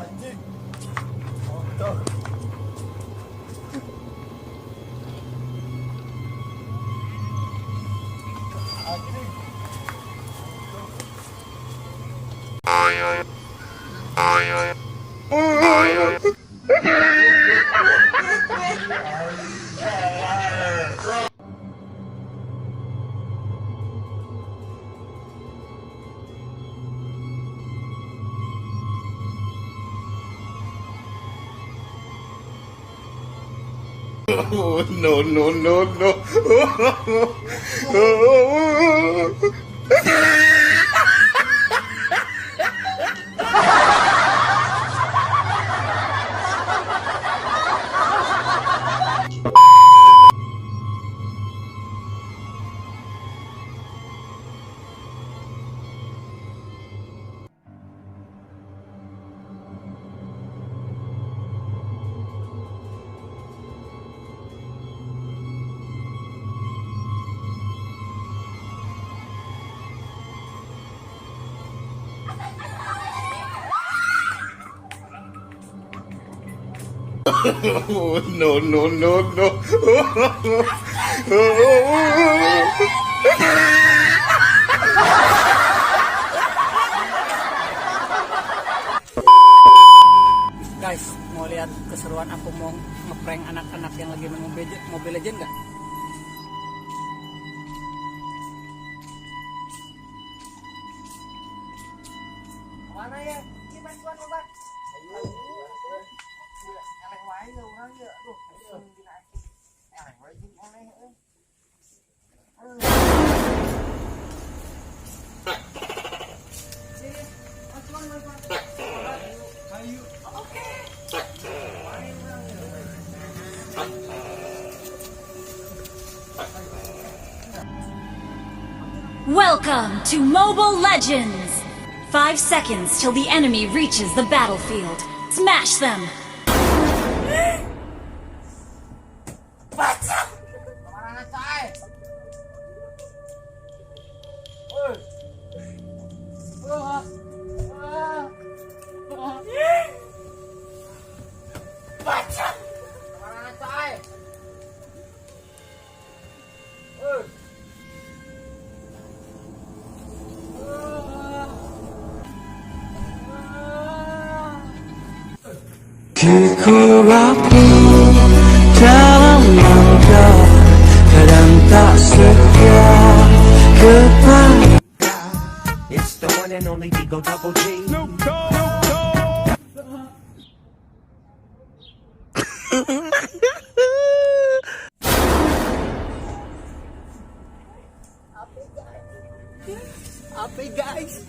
Anjing. Motor. Anjing. Oh, no, no, no, no. Oh, no, no, no, no. Guys, mau lihat keseruan aku mau ngeprank anak-anak yang lagi main Mobile Legend nggak? Mana ya? Ini bantuan lo, Bang. Ayo. Eleh wae ya urang ya. Aduh, dina aki. Eleh wae jeung eleh euy. Welcome to Mobile Legends! 5 seconds till the enemy reaches the battlefield. Smash them! Ku rapuh dalam langkah, kadang tak setia kepada. It's the one and only Digo Double G. Apa guys?